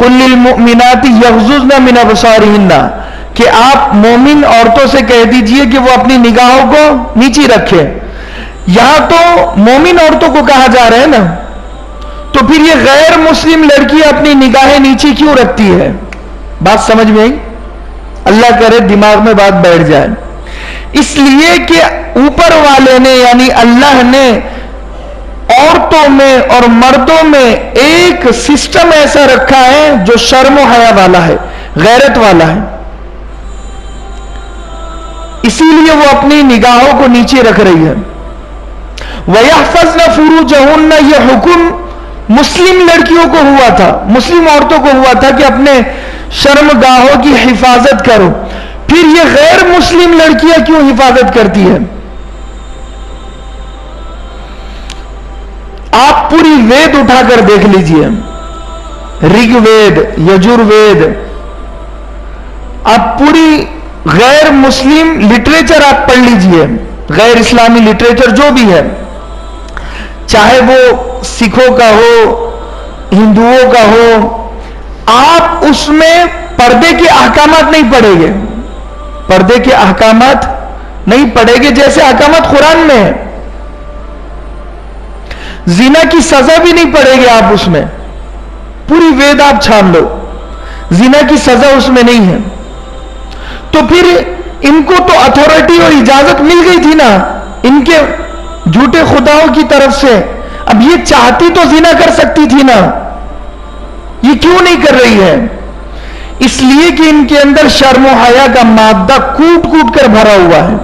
قل للمؤمنات یغضضن من ابصارہن، کہ آپ مومن عورتوں سے کہہ دیجئے کہ وہ اپنی نگاہوں کو نیچی رکھے. یہاں تو مومن عورتوں کو کہا جا رہا ہے نا، تو پھر یہ غیر مسلم لڑکی اپنی نگاہیں نیچی کیوں رکھتی ہے؟ بات سمجھ میں آئی؟ اللہ کرے دماغ میں بات بیٹھ جائے. اس لیے کہ اوپر والے نے یعنی اللہ نے عورتوں میں اور مردوں میں ایک سسٹم ایسا رکھا ہے جو شرم و حیا والا ہے، غیرت والا ہے. اسی لیے وہ اپنی نگاہوں کو نیچے رکھ رہی ہے. وَيَحْفَظْنَ فُرُوجَهُنَّ، یہ حکم مسلم لڑکیوں کو ہوا تھا، مسلم عورتوں کو ہوا تھا کہ اپنے شرم گاہوں کی حفاظت کرو. پھر یہ غیر مسلم لڑکیاں کیوں حفاظت کرتی ہیں؟ آپ پوری وید اٹھا کر دیکھ لیجئے، رگ وید، یجور وید، آپ پوری غیر مسلم لٹریچر آپ پڑھ لیجئے، غیر اسلامی لٹریچر جو بھی ہے، چاہے وہ سکھوں کا ہو، ہندوؤں کا ہو، آپ اس میں پردے کے احکامات نہیں پڑھیں گے، پردے کے احکامات نہیں پڑھیں گے جیسے احکامات قرآن میں ہیں. زنا کی سزا بھی نہیں پڑھیں گے آپ اس میں، پوری وید آپ چھان لو، زنا کی سزا اس میں نہیں ہے. تو پھر ان کو تو اتھارٹی اور اجازت مل گئی تھی نا ان کے جھوٹے خداؤں کی طرف سے. اب یہ چاہتی تو زنا کر سکتی تھی نا، یہ کیوں نہیں کر رہی ہے؟ اس لیے کہ ان کے اندر شرم و حیا کا مادہ کوٹ کوٹ کر بھرا ہوا ہے.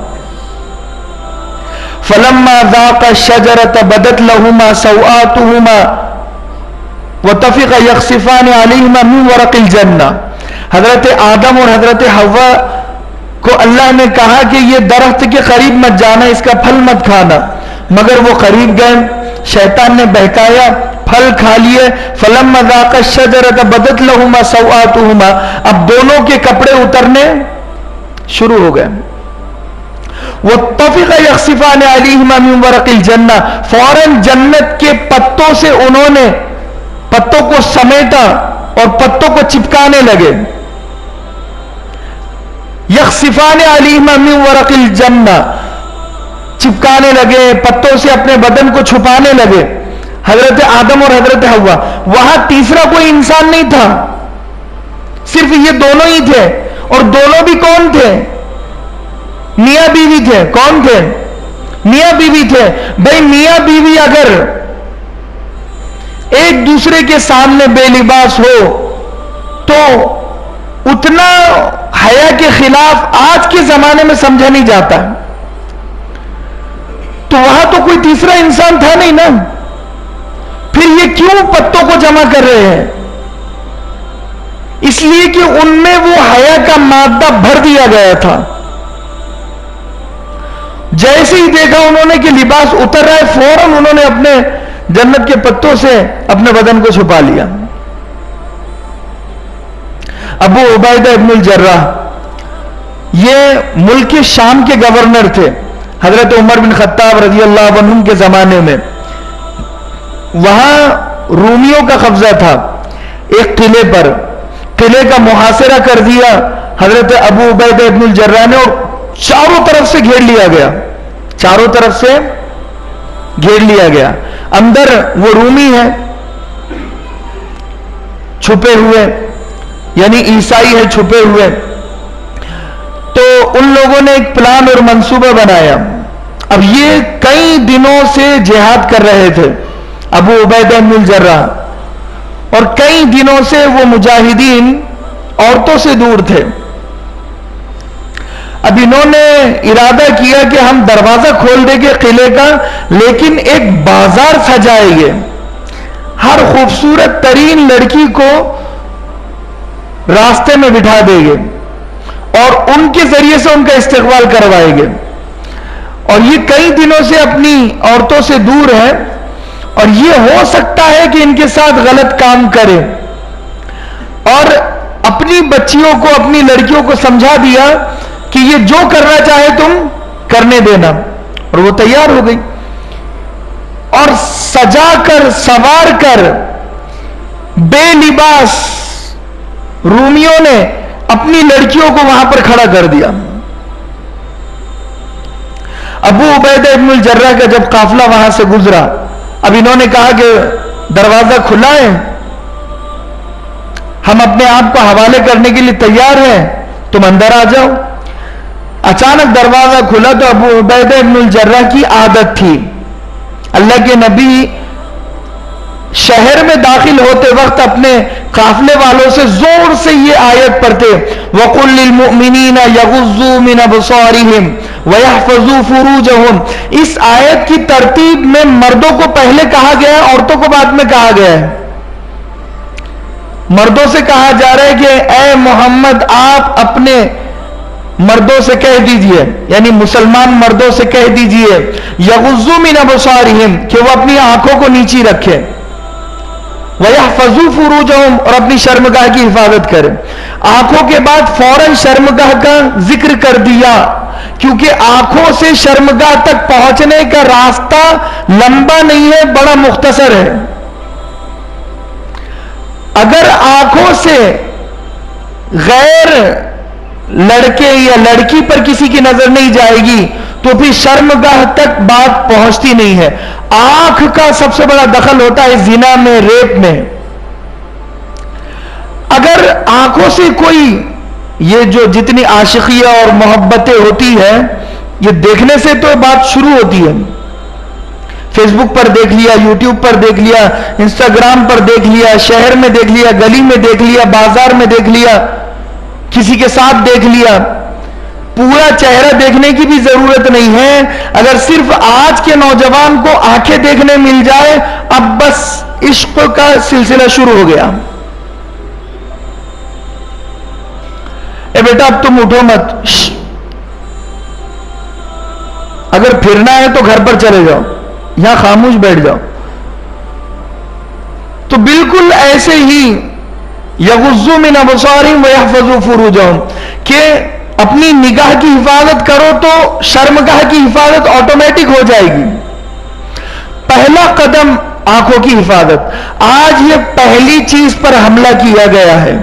فَلَمَّا ذَاقَ الشَّجَرَةَ بَدَتْ لَهُمَا سَوْآتُهُمَا وَطَفِقَ يَخْصِفَانِ عَلَيْهِمَا مِنْ وَرَقِ الْجَنَّةِ. حضرت آدم اور حضرت حوا کو اللہ نے کہا کہ یہ درخت کے قریب مت جانا، اس کا پھل مت کھانا، مگر وہ قریب گئے، شیطان نے بہکایا، پھل کھا لیے. فَلَمَّا ذَاقَ الشَّجَرَةَ بَدَتْ لَهُمَا سَوْآتُهُمَا، اب دونوں کے کپڑے اترنے شروع ہو گئے. وَاتَّفِقَ يَخْصِفَانِ عَلَيْهِمَا مِنْ وَرَقِ الْجَنَّةِ، فوراً جنت کے پتوں سے انہوں نے پتوں کو سمیٹا اور پتوں کو چپکانے لگے. يَخْصِفَانِ عَلَيْهِمَا مِنْ وَرَقِ الْجَنَّةِ، چپکانے لگے، پتوں سے اپنے بدن کو چھپانے لگے. حضرت آدم اور حضرت حوا، وہاں تیسرا کوئی انسان نہیں تھا، صرف یہ دونوں ہی تھے. اور دونوں بھی کون تھے؟ میاں بیوی تھے. کون تھے؟ میاں بیوی تھے. بھئی میاں بیوی اگر ایک دوسرے کے سامنے بے لباس ہو تو اتنا حیا کے خلاف آج کے زمانے میں سمجھا نہیں جاتا. تو وہاں تو کوئی تیسرا انسان تھا نہیں نا، پھر یہ کیوں پتوں کو جمع کر رہے ہیں؟ اس لیے کہ ان میں وہ حیا کا مادہ بھر دیا گیا تھا. جیسے ہی دیکھا انہوں نے کہ لباس اتر رہا ہے، فوراً انہوں نے اپنے جنت کے پتوں سے اپنے بدن کو چھپا لیا. ابو عبیدہ ابن الجراح یہ ملک شام کے گورنر تھے حضرت عمر بن خطاب رضی اللہ عنہ کے زمانے میں. وہاں رومیوں کا قبضہ تھا. ایک قلعے پر، قلعے کا محاصرہ کر دیا حضرت ابو عبیدہ ابن الجراح نے، اور چاروں طرف سے گھیر لیا گیا، چاروں طرف سے گھیر لیا گیا. اندر وہ رومی ہیں چھپے ہوئے، یعنی عیسائی ہے چھپے ہوئے. تو ان لوگوں نے ایک پلان اور منصوبہ بنایا. اب یہ کئی دنوں سے جہاد کر رہے تھے ابو عبیدہ بن الجراح، اور کئی دنوں سے وہ مجاہدین عورتوں سے دور تھے. اب انہوں نے ارادہ کیا کہ ہم دروازہ کھول دیں گے قلعے کا، لیکن ایک بازار سجائیں گے، ہر خوبصورت ترین لڑکی کو راستے میں بٹھا دیں گے اور ان کے ذریعے سے ان کا استقبال کروائیں گے. اور یہ کئی دنوں سے اپنی عورتوں سے دور ہے، اور یہ ہو سکتا ہے کہ ان کے ساتھ غلط کام کرے. اور اپنی بچیوں کو، اپنی لڑکیوں کو سمجھا دیا کہ یہ جو کرنا چاہے تم کرنے دینا، اور وہ تیار ہو گئی. اور سجا کر، سوار کر، بے لباس رومیوں نے اپنی لڑکیوں کو وہاں پر کھڑا کر دیا. ابو عبیدہ ابن الجرح کا جب قافلہ وہاں سے گزرا, اب انہوں نے کہا کہ دروازہ کھلا ہے, ہم اپنے آپ کو حوالے کرنے کے لیے تیار ہیں, تم اندر آ جاؤ. اچانک دروازہ کھلا تو ابو عبیدہ ابن الجرح کی عادت تھی, اللہ کے نبی شہر میں داخل ہوتے وقت اپنے قافلے والوں سے زور سے یہ آیت پڑھتے, وَقُلْ لِلْمُؤْمِنِينَ يَغُضُّوا مِنْ أَبْصَارِهِمْ وَيَحْفَظُوا فُرُوجَهُمْ. اس آیت کی ترتیب میں مردوں کو پہلے کہا گیا ہے, عورتوں کو بعد میں کہا گیا ہے. مردوں سے کہا جا رہا ہے کہ اے محمد آپ اپنے مردوں سے کہہ دیجئے, یعنی مسلمان مردوں سے کہہ دیجئے, یغضوا من ابصارہم, کہ وہ اپنی آنکھوں کو نیچی رکھے, وَيَحْفَظُوا فُرُوجَهُمْ, اور اپنی شرمگاہ کی حفاظت کرے. آنکھوں کے بعد فوراً شرمگاہ کا ذکر کر دیا, کیونکہ آنکھوں سے شرمگاہ تک پہنچنے کا راستہ لمبا نہیں ہے, بڑا مختصر ہے. اگر آنکھوں سے غیر لڑکے یا لڑکی پر کسی کی نظر نہیں جائے گی تو پھر شرمگاہ تک بات پہنچتی نہیں ہے. آنکھ کا سب سے بڑا دخل ہوتا ہے زنا میں, ریپ میں. اگر آنکھوں سے کوئی یہ جو جتنی عاشقیہ اور محبتیں ہوتی ہے, یہ دیکھنے سے تو بات شروع ہوتی ہے. فیس بک پر دیکھ لیا, یوٹیوب پر دیکھ لیا, انسٹاگرام پر دیکھ لیا, شہر میں دیکھ لیا, گلی میں دیکھ لیا, بازار میں دیکھ لیا, کسی کے ساتھ دیکھ لیا. پورا چہرہ دیکھنے کی بھی ضرورت نہیں ہے. اگر صرف آج کے نوجوان کو آنکھیں دیکھنے مل جائے, اب بس عشق کا سلسلہ شروع ہو گیا. اے بیٹا اب تم اٹھو مت, اگر پھرنا ہے تو گھر پر چلے جاؤ, یہاں خاموش بیٹھ جاؤ. تو بالکل ایسے ہی یغضوا من ابصارہم ویحفظوا فروجہم, کہ اپنی نگاہ کی حفاظت کرو تو شرمگاہ کی حفاظت آٹومیٹک ہو جائے گی. پہلا قدم آنکھوں کی حفاظت. آج یہ پہلی چیز پر حملہ کیا گیا ہے.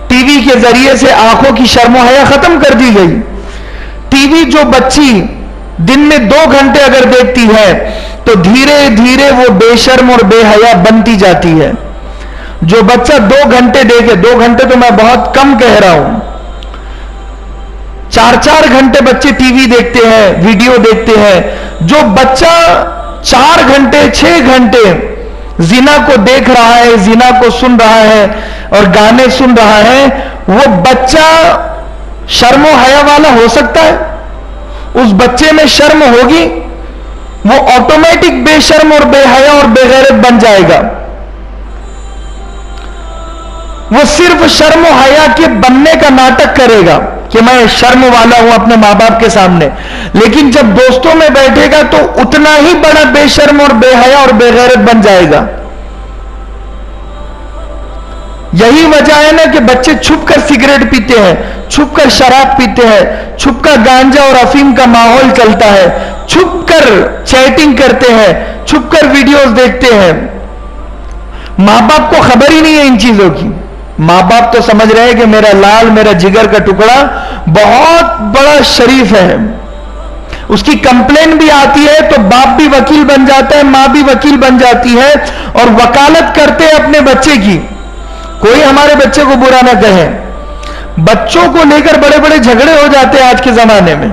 ٹی وی کے ذریعے سے آنکھوں کی شرم و حیا ختم کر دی گئی. ٹی وی جو بچی دن میں 2 گھنٹے اگر دیکھتی ہے تو دھیرے دھیرے وہ بے شرم اور بے حیا بنتی جاتی ہے. جو بچہ 2 گھنٹے دیکھے, 2 گھنٹے تو میں بہت کم کہہ رہا ہوں, 4 گھنٹے بچے ٹی وی دیکھتے ہیں, ویڈیو دیکھتے ہیں. جو بچہ 4 گھنٹے 6 گھنٹے زنا کو دیکھ رہا ہے, زنا کو سن رہا ہے اور گانے سن رہا ہے, وہ بچہ شرم و حیا والا ہو سکتا ہے؟ اس بچے میں شرم ہوگی؟ وہ آٹومیٹک بے شرم اور بے حیا اور بے غیرت بن جائے گا. وہ صرف شرم و حیا کے بننے کا ناٹک کرے گا کہ میں شرم والا ہوں اپنے ماں باپ کے سامنے, لیکن جب دوستوں میں بیٹھے گا تو اتنا ہی بڑا بے شرم اور بے حیا اور بے غیرت بن جائے گا. یہی وجہ ہے نا کہ بچے چھپ کر سگریٹ پیتے ہیں, چھپ کر شراب پیتے ہیں, چھپ کر گانجا اور افیم کا ماحول چلتا ہے, چھپ کر چیٹنگ کرتے ہیں, چھپ کر ویڈیوز دیکھتے ہیں. ماں باپ کو خبر ہی نہیں ہے ان چیزوں کی. ماں باپ تو سمجھ رہے ہیں کہ میرا لال, میرا جگر کا ٹکڑا بہت بڑا شریف ہے. اس کی کمپلین بھی آتی ہے تو باپ بھی وکیل بن جاتا ہے, ماں بھی وکیل بن جاتی ہے اور وکالت کرتے ہیں اپنے بچے کی. کوئی ہمارے بچے کو برا نہ کہے. بچوں کو لے کر بڑے بڑے جھگڑے ہو جاتے ہیں آج کے زمانے میں.